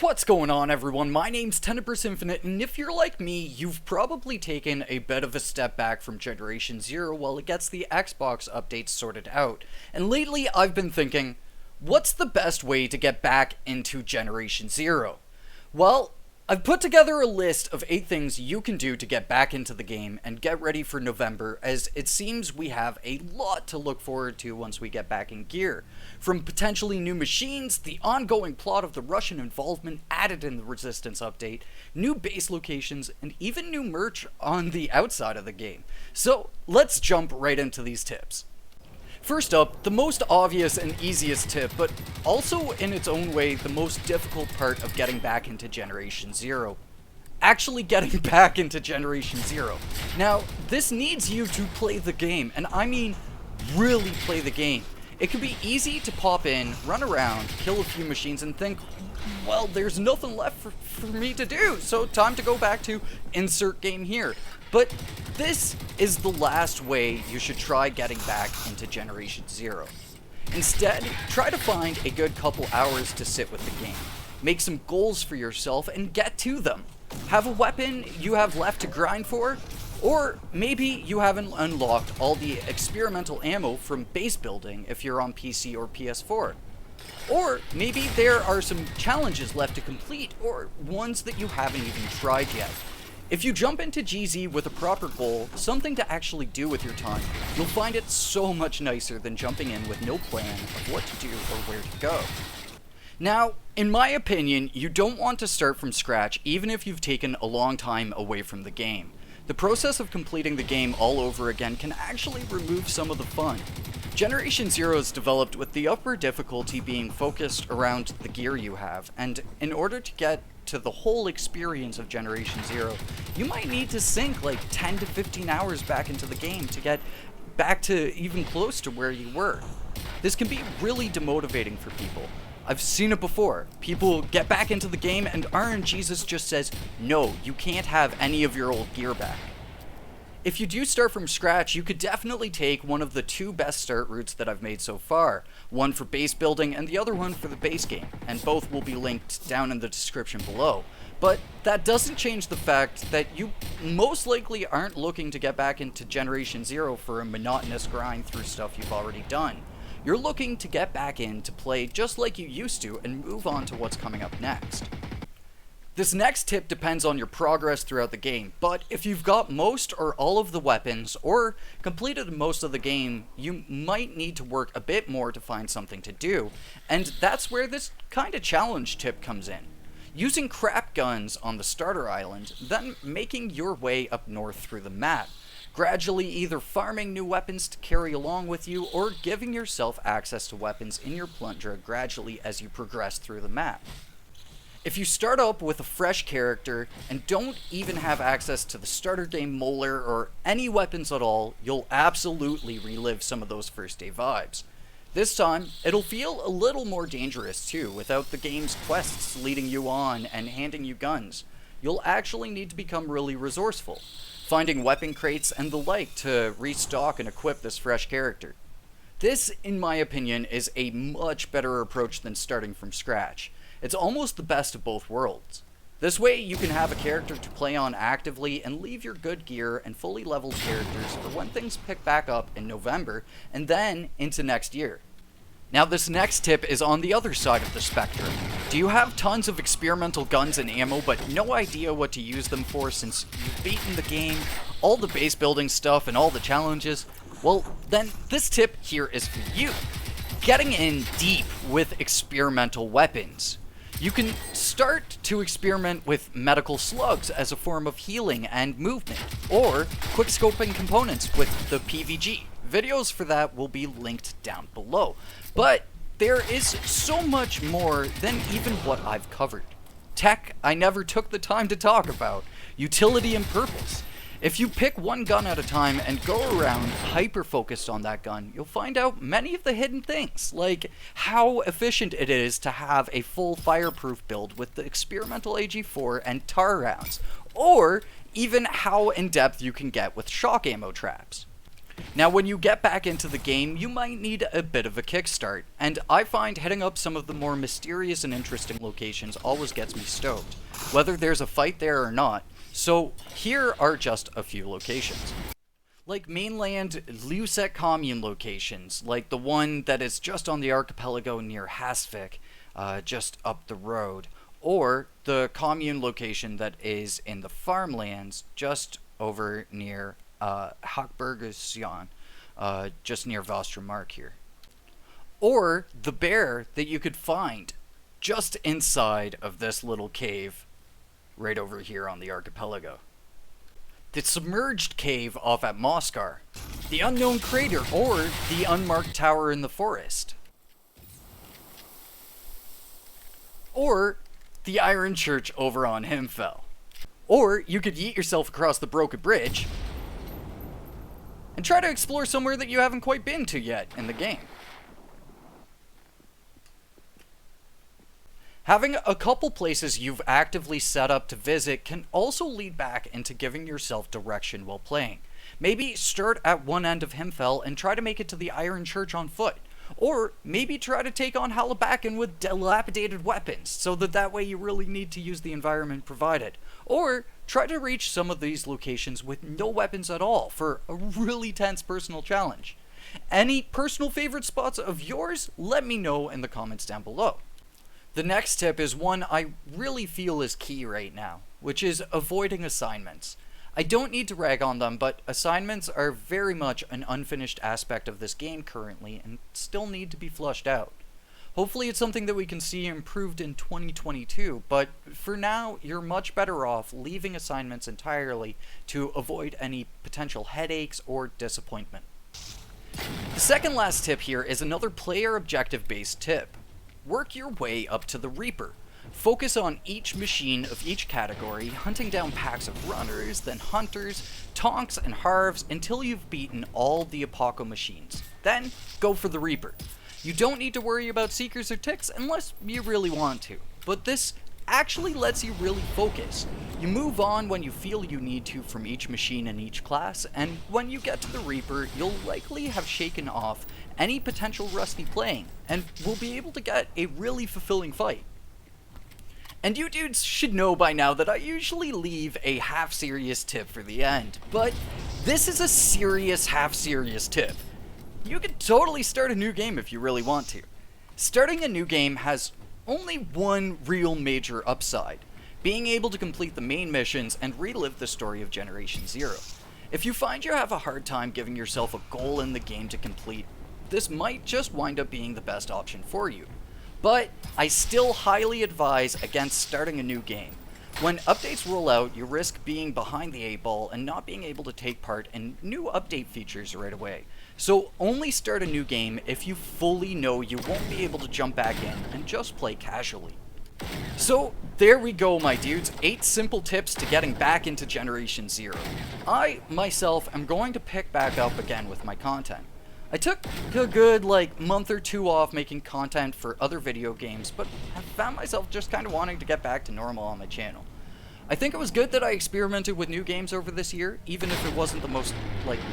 What's going on, everyone? My name's Tenebris Infinite, and if you're like me, you've probably taken a bit of a step back from Generation Zero while it gets the Xbox updates sorted out. And lately, I've been thinking, what's the best way to get back into Generation Zero? Well, I've put together a list of 8 things you can do to get back into the game and get ready for November, as it seems we have a lot to look forward to once we get back in gear. From potentially new machines, the ongoing plot of the Russian involvement added in the Resistance update, new base locations, and even new merch on the outside of the game. So let's jump right into these tips. First up, the most obvious and easiest tip, but also in its own way the most difficult part of getting back into Generation Zero. Actually getting back into Generation Zero. Now, this needs you to play the game, and I mean really play the game. It can be easy to pop in, run around, kill a few machines, and think, well, there's nothing left for me to do, so time to go back to insert game here. But this is the last way you should try getting back into Generation Zero. Instead, try to find a good couple hours to sit with the game. Make some goals for yourself and get to them. Have a weapon you have left to grind for, or maybe you haven't unlocked all the experimental ammo from base building if you're on PC or PS4. Or maybe there are some challenges left to complete, or ones that you haven't even tried yet. If you jump into GZ with a proper goal, something to actually do with your time, you'll find it so much nicer than jumping in with no plan of what to do or where to go. Now, in my opinion, you don't want to start from scratch even if you've taken a long time away from the game. The process of completing the game all over again can actually remove some of the fun. Generation Zero is developed with the upper difficulty being focused around the gear you have, and in order to get to the whole experience of Generation Zero, you might need to sink like 10 to 15 hours back into the game to get back to even close to where you were. This can be really demotivating for people. I've seen it before. People get back into the game and RNGesus just says, no, you can't have any of your old gear back. If you do start from scratch, you could definitely take one of the 2 best start routes that I've made so far. One for base building and the other one for the base game, and both will be linked down in the description below. But that doesn't change the fact that you most likely aren't looking to get back into Generation Zero for a monotonous grind through stuff you've already done. You're looking to get back in to play just like you used to and move on to what's coming up next. This next tip depends on your progress throughout the game, but if you've got most or all of the weapons, or completed most of the game, you might need to work a bit more to find something to do, and that's where this kind of challenge tip comes in. Using crap guns on the starter island, then making your way up north through the map, gradually either farming new weapons to carry along with you, or giving yourself access to weapons in your plunder gradually as you progress through the map. If you start up with a fresh character and don't even have access to the starter game molar or any weapons at all, you'll absolutely relive some of those first day vibes. This time, it'll feel a little more dangerous too, without the game's quests leading you on and handing you guns. You'll actually need to become really resourceful, finding weapon crates and the like to restock and equip this fresh character. This, in my opinion, is a much better approach than starting from scratch. It's almost the best of both worlds. This way you can have a character to play on actively and leave your good gear and fully leveled characters for when things pick back up in November and then into next year. Now this next tip is on the other side of the spectrum. Do you have tons of experimental guns and ammo but no idea what to use them for since you've beaten the game, all the base building stuff and all the challenges? Well, then this tip here is for you. Getting in deep with experimental weapons. You can start to experiment with medical slugs as a form of healing and movement, or quickscoping components with the PVG. Videos for that will be linked down below. But there is so much more than even what I've covered. Tech I never took the time to talk about. Utility and purpose. If you pick one gun at a time and go around hyper-focused on that gun, you'll find out many of the hidden things, like how efficient it is to have a full fireproof build with the experimental AG4 and tar rounds, or even how in-depth you can get with shock ammo traps. Now, when you get back into the game, you might need a bit of a kickstart, and I find hitting up some of the more mysterious and interesting locations always gets me stoked, whether there's a fight there or not. So here are just a few locations. Like mainland Lusek commune locations, like the one that is just on the archipelago near Hasvik, just up the road, or the commune location that is in the farmlands just over near Hochbergesjan, just near Vostermark here. Or the bear that you could find just inside of this little cave right over here on the archipelago. The submerged cave off at Moskar, the unknown crater, or the unmarked tower in the forest. Or the Iron Church over on Himfell. Or you could yeet yourself across the broken bridge and try to explore somewhere that you haven't quite been to yet in the game. Having a couple places you've actively set up to visit can also lead back into giving yourself direction while playing. Maybe start at one end of Himfell and try to make it to the Iron Church on foot. Or maybe try to take on Halabakan with dilapidated weapons, so that way you really need to use the environment provided. Or try to reach some of these locations with no weapons at all for a really tense personal challenge. Any personal favorite spots of yours? Let me know in the comments down below. The next tip is one I really feel is key right now, which is avoiding assignments. I don't need to rag on them, but assignments are very much an unfinished aspect of this game currently and still need to be flushed out. Hopefully it's something that we can see improved in 2022, but for now you're much better off leaving assignments entirely to avoid any potential headaches or disappointment. The second last tip here is another player objective based tip. Work your way up to the Reaper. Focus on each machine of each category, hunting down packs of runners, then hunters, tonks, and harves until you've beaten all the Apoco machines. Then, go for the Reaper. You don't need to worry about seekers or ticks unless you really want to, but this actually lets you really focus. You move on when you feel you need to from each machine in each class, and when you get to the Reaper, you'll likely have shaken off any potential rusty playing, and will be able to get a really fulfilling fight. And you dudes should know by now that I usually leave a half-serious tip for the end, but this is a serious half-serious tip. You can totally start a new game if you really want to. Starting a new game has only one real major upside, being able to complete the main missions and relive the story of Generation Zero. If you find you have a hard time giving yourself a goal in the game to complete, this might just wind up being the best option for you. But I still highly advise against starting a new game. When updates roll out, you risk being behind the 8-ball and not being able to take part in new update features right away. So only start a new game if you fully know you won't be able to jump back in and just play casually. So there we go, my dudes, 8 simple tips to getting back into Generation Zero. I, myself, am going to pick back up again with my content. I took a good month or two off making content for other video games, but I found myself just kind of wanting to get back to normal on my channel. I think it was good that I experimented with new games over this year, even if it wasn't the most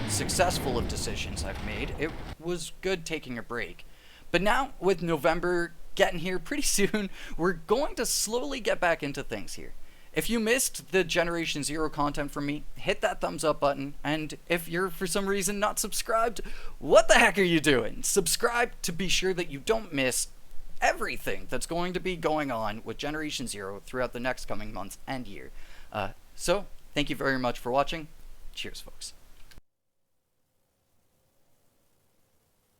successful of decisions I've made. It was good taking a break. But now, with November getting here pretty soon, we're going to slowly get back into things here. If you missed the Generation Zero content from me, hit that thumbs up button, and if you're for some reason not subscribed, what the heck are you doing? Subscribe to be sure that you don't miss everything that's going to be going on with Generation Zero throughout the next coming months and year. So, thank you very much for watching. Cheers, folks.